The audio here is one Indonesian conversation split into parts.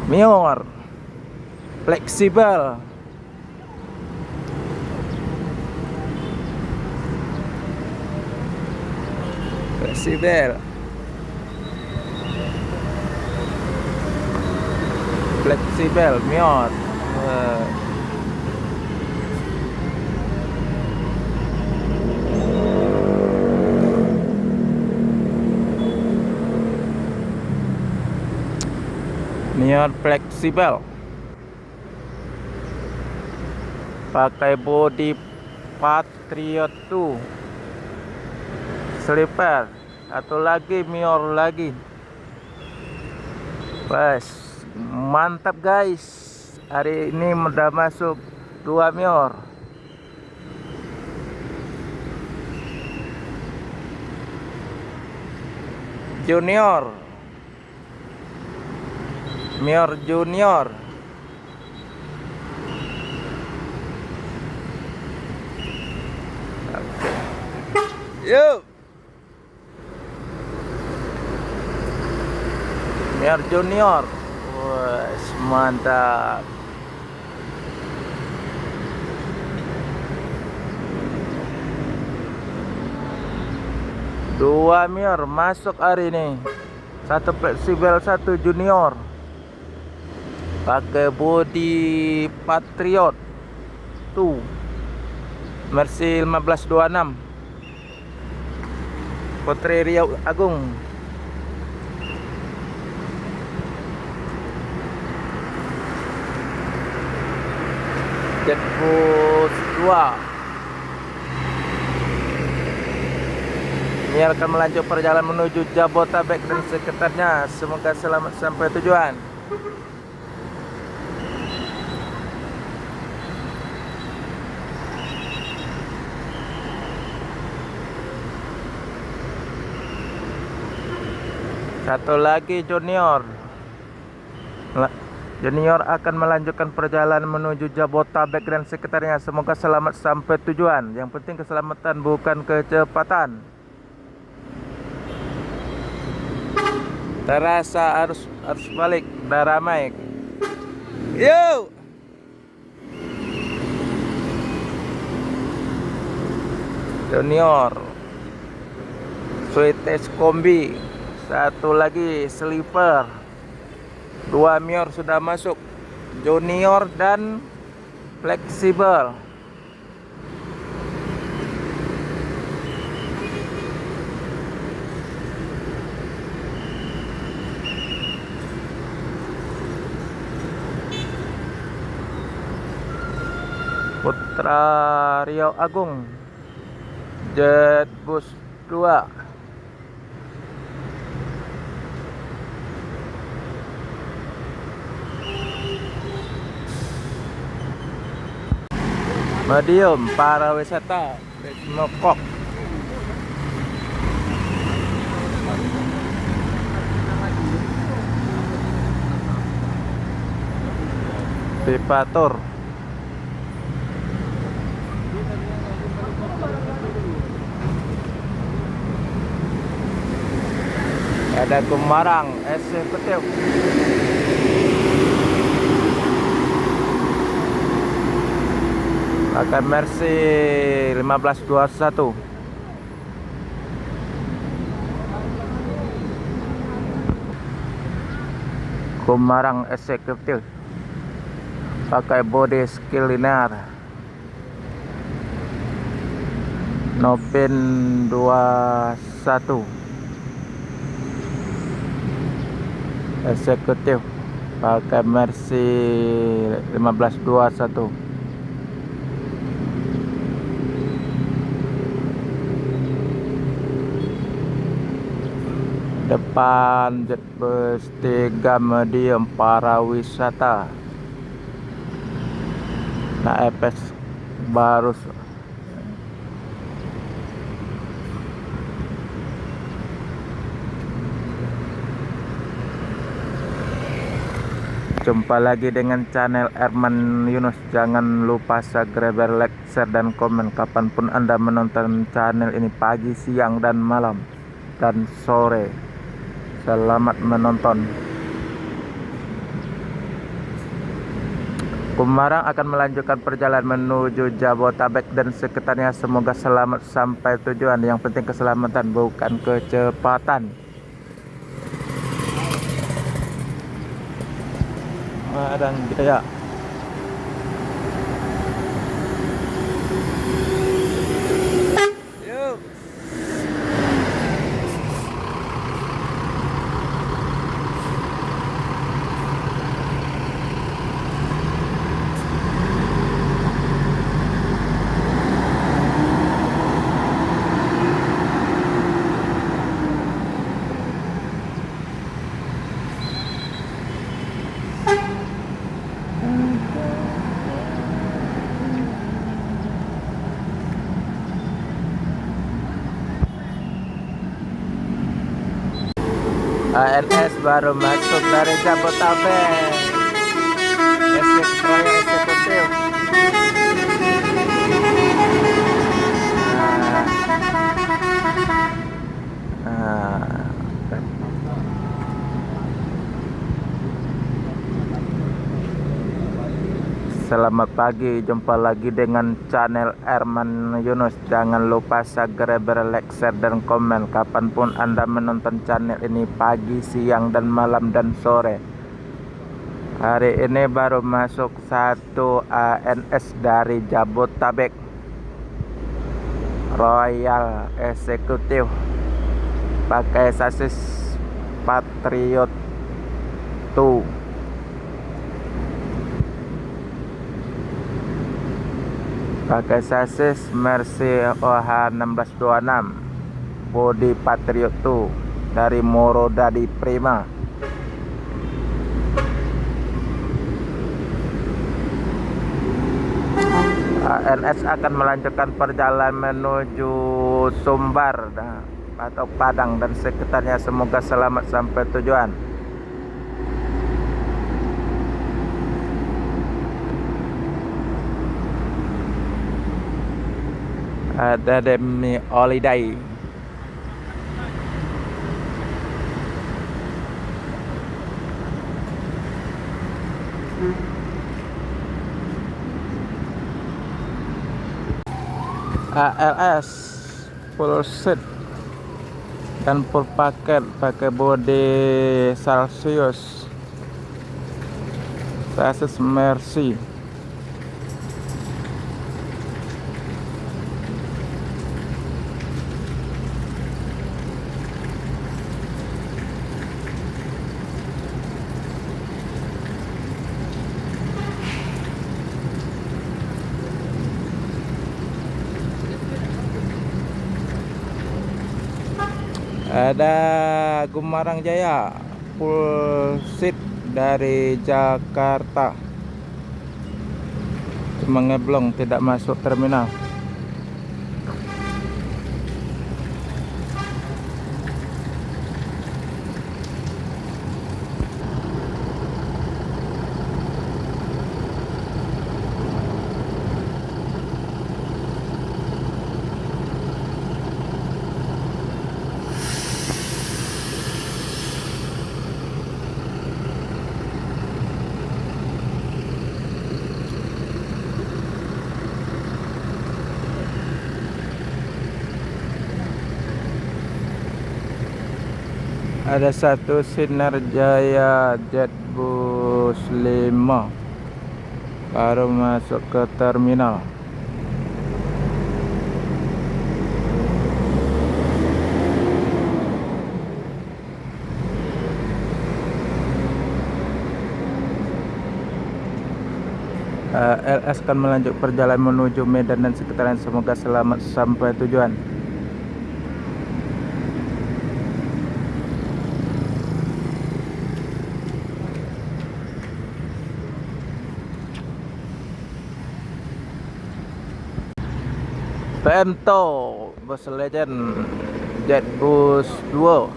Mior fleksibel. Fleksibel. Fleksibel Mior. Mior fleksibel. Pakai body Patriot 2 sleeper. Satu lagi Mior lagi. Bas, mantap guys. Hari ini udah masuk 2 Mior. Junior. Mior Junior. Yuk. Mior Junior. Wah, mantap. Dua Mior masuk hari ini. Satu fleksibel, satu junior. Pakai body Patriot tuh Mercy 1526 Putri Riau Agung. Jetbus 2 ini akan melanjutkan perjalanan menuju Jabotabek dan sekitarnya. Semoga selamat sampai tujuan. Satu lagi Junior. Junior akan melanjutkan perjalanan menuju Jabotabek dan sekitarnya. Semoga selamat sampai tujuan. Yang penting keselamatan, bukan kecepatan. Terasa harus balik, udah ramai. Yuk. Junior Sweetes kombi. Satu lagi sleeper. 2 Mior sudah masuk, junior dan fleksibel. Putra Riau Agung Jetbus 2 medium para wisata Mokok. Pipatur. Ada Kumarang eksekutif. Pakai Mercy 1521. Kumarang eksekutif. Pakai body skill linear. Novin 21 eksekutif. Pakai Mercy 1521. Depan Jetbus 3 medium para wisata. Nah, EPS baru. Jumpa lagi dengan channel Erman Yunus. Jangan lupa subscribe, like, share, dan komen kapanpun Anda menonton channel ini, pagi, siang, dan malam, dan sore. Selamat menonton. Gumarang akan melanjutkan perjalanan menuju Jabotabek dan sekitarnya. Semoga selamat sampai tujuan. Yang penting keselamatan, bukan kecepatan. Padang Jaya. Yuk. ANS baru masuk dari Jabotabek. Proyek eksekutif. Selamat pagi, jumpa lagi dengan channel Erman Yunus. Jangan lupa subscribe, like, share, dan komen kapanpun Anda menonton channel ini, pagi, siang, dan malam, dan sore. Hari ini baru masuk satu ANS dari Jabotabek, Royal Eksekutif, pakai sasis Patriot 2. Pakai sasis Mercy OH 1626, bodi Patriot 2 dari Moro Dadi Prima. ANS akan melanjutkan perjalanan menuju Sumbar atau Padang dan sekitarnya. Semoga selamat sampai tujuan. Ada demi holiday. ALS full set dan full paket, pakai bodi Celsius, sasis Mercy. Ada Gumarang Jaya full seat dari Jakarta, cuma ngeblong, tidak masuk terminal. Ada satu Sinar Jaya Jetbus 5 baru masuk ke terminal. LS akan melanjut perjalanan menuju Medan dan sekitarnya. Semoga selamat sampai tujuan. Bento Bus Legend Jetbus 2.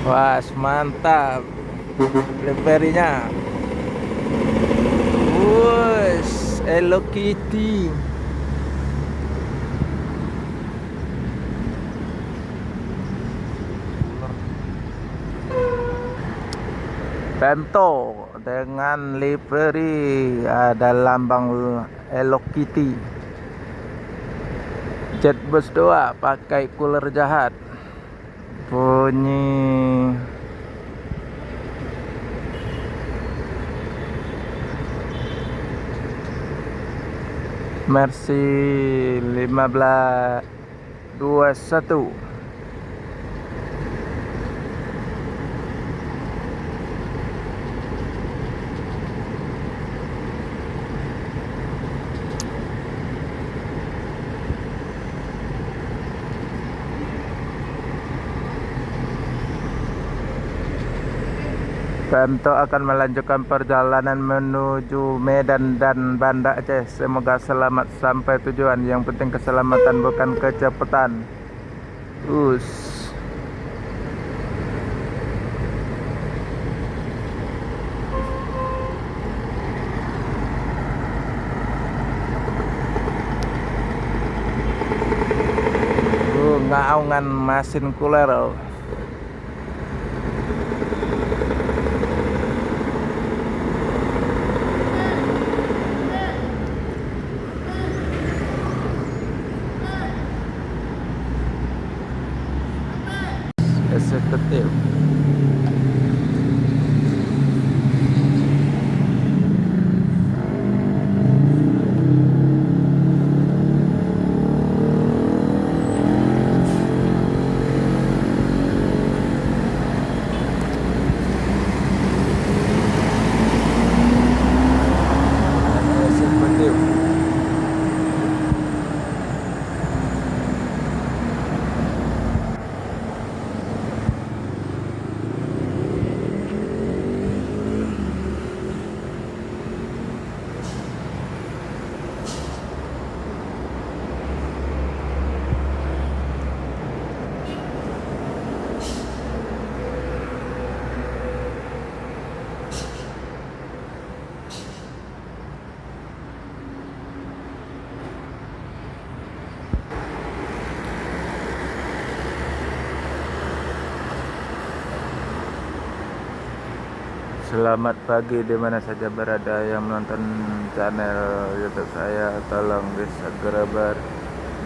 Wah, mantap liverinya. Wush, Hello Kitty. Pemto dengan livery ada lambang Hello Kitty. Jetbus 2 pakai cooler jahat. Bunyi Mercy 1521. Pemto akan melanjutkan perjalanan menuju Medan dan Banda Aceh. Semoga selamat sampai tujuan. Yang penting keselamatan bukan kecepatan. Ngaungan mesin cooler. Eksekutif. Eksekutif. Selamat pagi di mana saja berada yang menonton channel YouTube saya. Tolong di subscribe,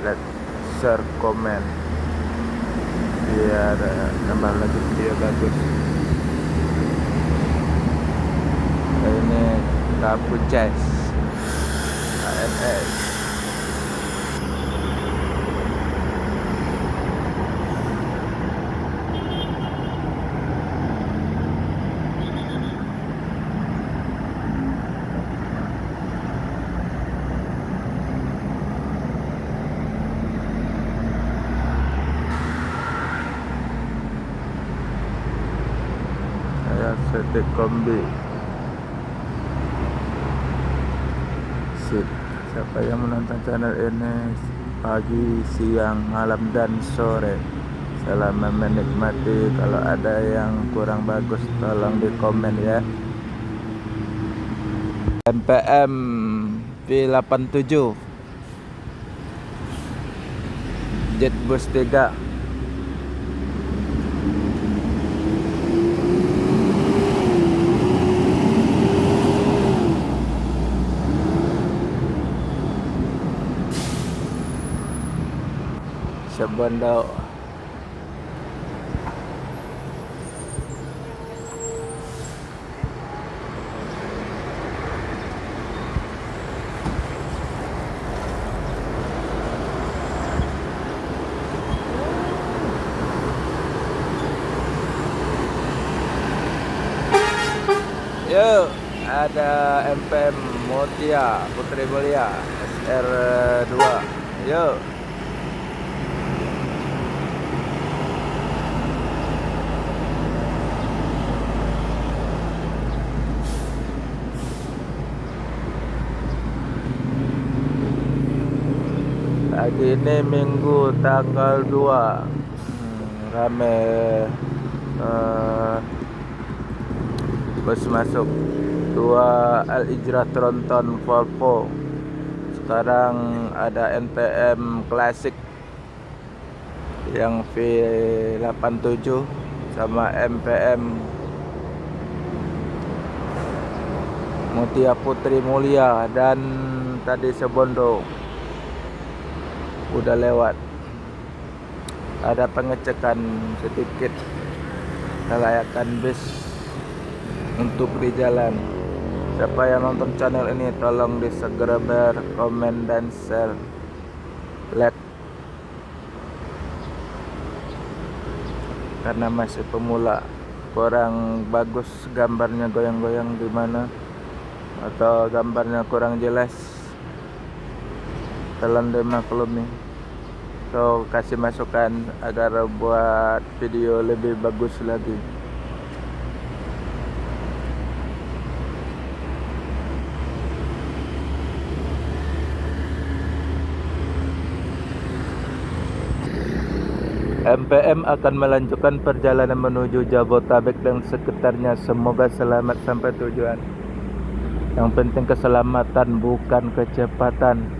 like, share, komen biar nambah lagi video bagus. Ini Kapuces AMS. Setik kombi. Sip. Siapa yang menonton channel ini pagi, siang, malam, dan sore, selamat menikmati. Kalau ada yang kurang bagus tolong di komen ya. MPM V87 Jetbus 3. Sebondo. Yuk, ada MPM Mutia Putri Mulia SR2. Yuk. Pagi ini Minggu tanggal 2. Rame bus masuk 2 Al-Ijrah Tronton Volvo. Sekarang ada NTM Classic yang V87 sama MPM Mutia Putri Mulia dan tadi Sebondo udah lewat. Ada pengecekan sedikit kelayakan bis untuk di jalan. Siapa yang nonton channel ini tolong segera komen dan share, like, karena masih pemula, kurang bagus gambarnya, goyang-goyang gimana, atau gambarnya kurang jelas, tolong dimaklumi. So kasih masukan agar buat video lebih bagus lagi. MPM akan melanjutkan perjalanan menuju Jabotabek dan sekitarnya. Semoga selamat sampai tujuan. Yang penting keselamatan, bukan kecepatan.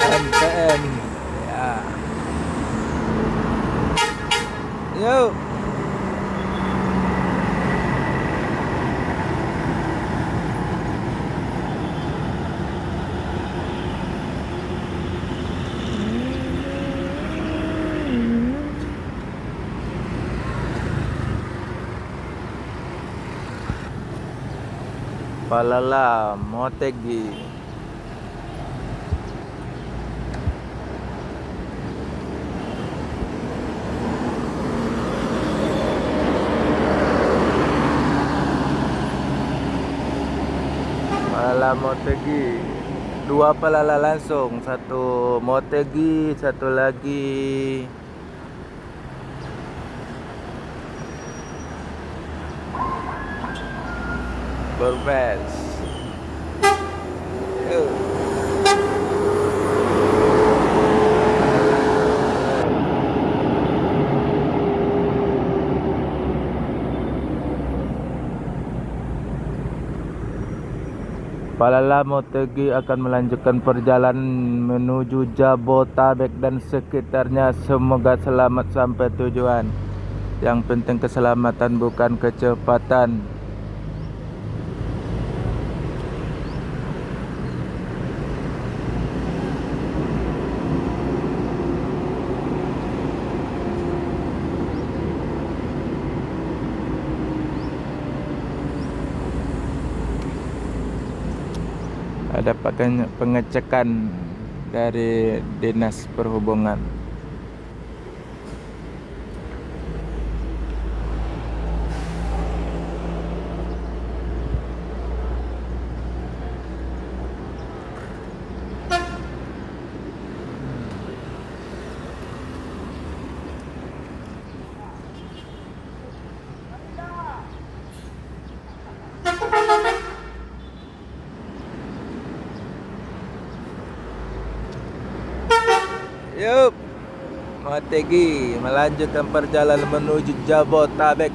MPM ya. Yuk. Palala Motegi. Palala Motegi. Dua Palala langsung, satu Motegi, satu lagi Berbes. Palala Motegi akan melanjutkan perjalanan menuju Jabotabek dan sekitarnya. Semoga selamat sampai tujuan. Yang penting keselamatan, bukan kecepatan. Ada pengecekan dari Dinas Perhubungan. Yup, Motegi melanjutkan perjalanan menuju Jabotabek.